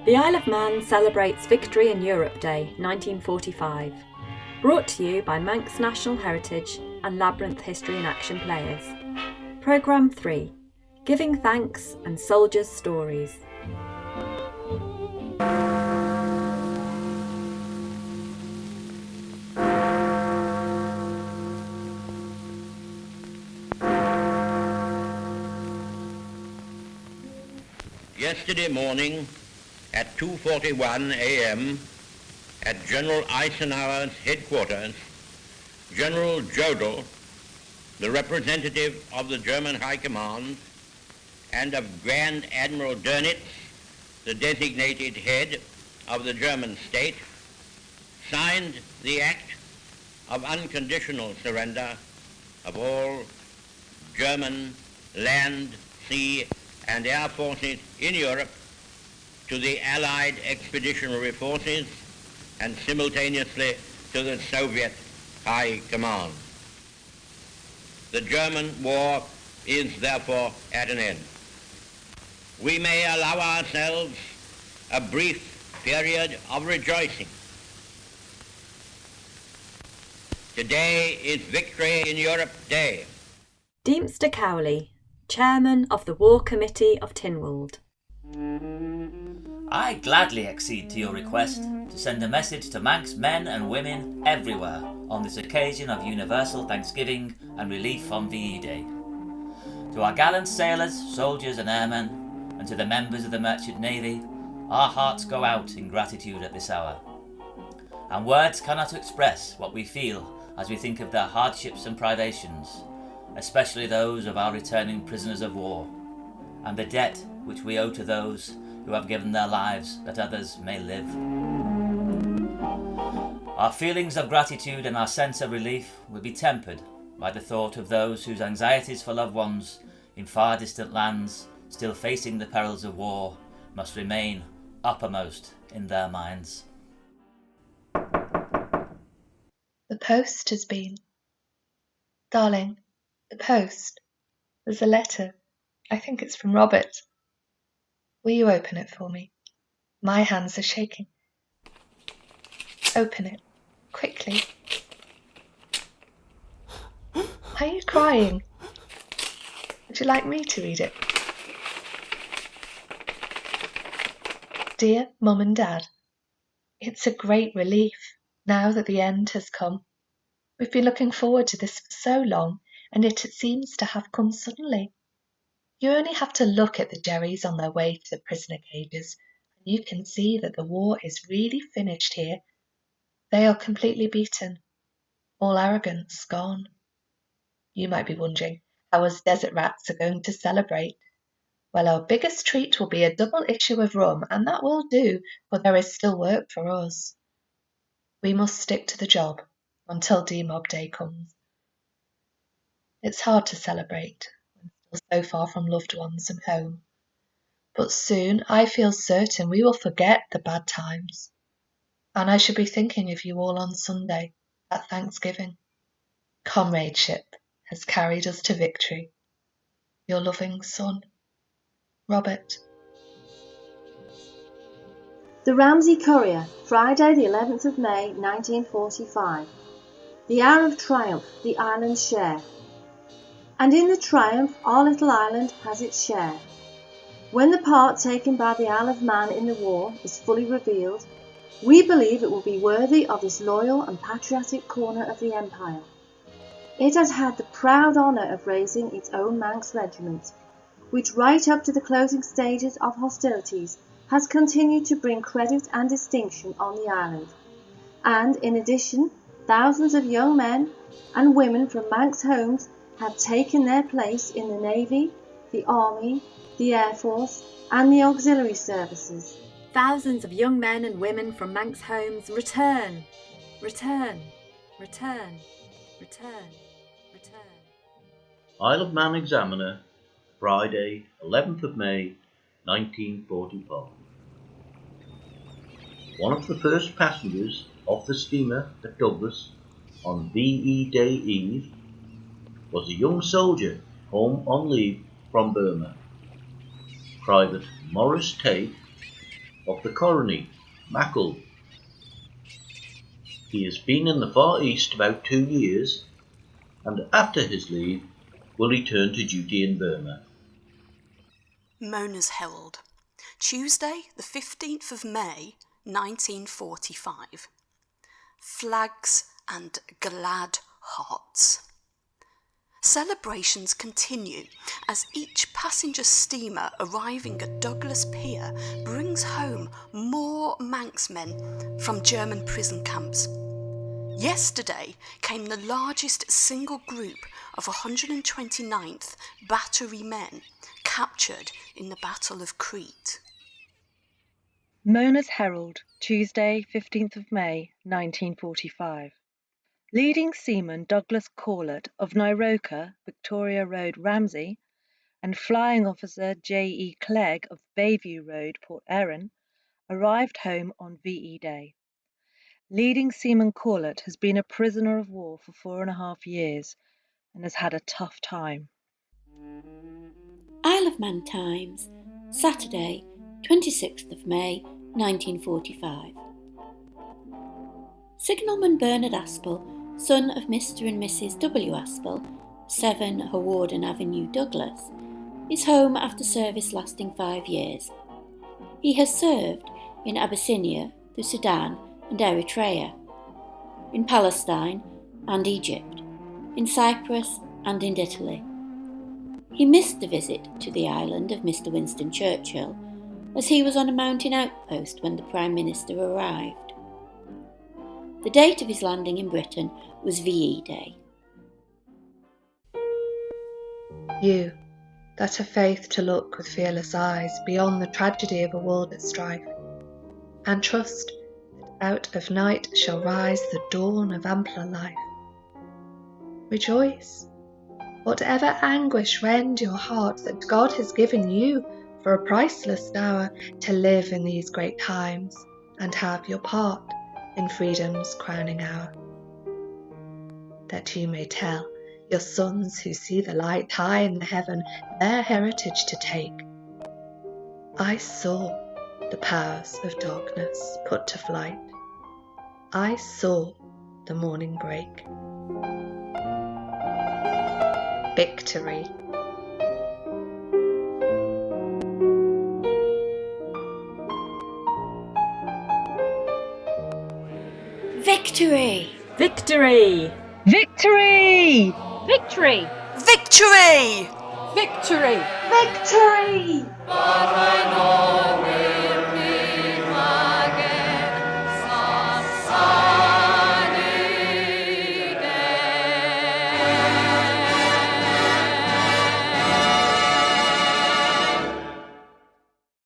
The Isle of Man celebrates Victory in Europe Day 1945. Brought to you by Manx National Heritage and Labyrinth History in Action Players. Programme 3. Giving Thanks and Soldiers' Stories. Yesterday morning at 2:41 a.m. at General Eisenhower's headquarters, General Jodl, the representative of the German High Command, and of Grand Admiral Dönitz, the designated head of the German state, signed the act of unconditional surrender of all German land, sea, and air forces in Europe to the Allied Expeditionary Forces and simultaneously to the Soviet High Command. The German war is therefore at an end. We may allow ourselves a brief period of rejoicing. Today is Victory in Europe Day. Deemster Cowley, Chairman of the War Committee of Tynwald. I gladly accede to your request to send a message to Manx men and women everywhere on this occasion of universal thanksgiving and relief on VE Day. To our gallant sailors, soldiers and airmen, and to the members of the Merchant Navy, our hearts go out in gratitude at this hour. And words cannot express what we feel as we think of their hardships and privations, especially those of our returning prisoners of war, and the debt which we owe to those who have given their lives that others may live. Our feelings of gratitude and our sense of relief will be tempered by the thought of those whose anxieties for loved ones in far distant lands still facing the perils of war must remain uppermost in their minds. The post has been. Darling, the post. There's a letter. I think it's from Robert. Will you open it for me? My hands are shaking. Open it. Quickly. Are you crying? Would you like me to read it? Dear Mum and Dad, it's a great relief now that the end has come. We've been looking forward to this for so long, and yet it seems to have come suddenly. You only have to look at the Jerrys on their way to the prisoner cages, and you can see that the war is really finished here. They are completely beaten. All arrogance gone. You might be wondering how us desert rats are going to celebrate. Well, our biggest treat will be a double issue of rum, and that will do, for there is still work for us. We must stick to the job until D-Mob Day comes. It's hard to celebrate when still so far from loved ones and home. But soon I feel certain we will forget the bad times. And I should be thinking of you all on Sunday at Thanksgiving. Comradeship has carried us to victory. Your loving son, Robert. The Ramsey Courier, Friday the 11th of May 1945. The hour of triumph the islands share. And in the triumph our little island has its share. When the part taken by the Isle of Man in the war is fully revealed, we believe it will be worthy of this loyal and patriotic corner of the Empire. It has had the proud honour of raising its own Manx regiment, which right up to the closing stages of hostilities has continued to bring credit and distinction on the island. And in addition, thousands of young men and women from Manx homes have taken their place in the Navy, the Army, the Air Force and the auxiliary services. Thousands of young men and women from Manx homes return, return, return, return, return. Isle of Man Examiner, Friday, 11th of May, 1945. One of the first passengers off the steamer at Douglas on VE Day Eve was a young soldier home on leave from Burma. Private Morris Tate of the colony, Mackle. He has been in the Far East about 2 years, and after his leave will return to duty in Burma. Mona's Herald, Tuesday the 15th of May 1945. Flags and glad hearts. Celebrations continue as each passenger steamer arriving at Douglas Pier brings home more Manx men from German prison camps. Yesterday came the largest single group of 129th Battery men captured in the Battle of Crete. Mona's Herald, Tuesday, 15th of May, 1945. Leading seaman Douglas Corlett of Nyroka, Victoria Road, Ramsey, and Flying Officer J.E. Clegg of Bayview Road, Port Erin, arrived home on VE Day. Leading seaman Corlett has been a prisoner of war for 4.5 years and has had a tough time. Isle of Man Times, Saturday, 26th of May, 1945. Signalman Bernard Aspel, son of Mr. and Mrs. W. Aspel, 7 Hawarden Avenue, Douglas, is home after service lasting 5 years. He has served in Abyssinia, the Sudan and Eritrea, in Palestine and Egypt, in Cyprus and in Italy. He missed the visit to the island of Mr. Winston Churchill, as he was on a mountain outpost when the Prime Minister arrived. The date of his landing in Britain was VE Day. You, that have faith to look with fearless eyes beyond the tragedy of a world at strife, and trust that out of night shall rise the dawn of ampler life. Rejoice, whatever anguish rend your heart, that God has given you for a priceless dower to live in these great times and have your part in freedom's crowning hour. That you may tell your sons who see the light high in the heaven their heritage to take. I saw the powers of darkness put to flight. I saw the morning break. Victory. Victory! Victory! Victory! Victory! Victory! Victory! Victory! But I know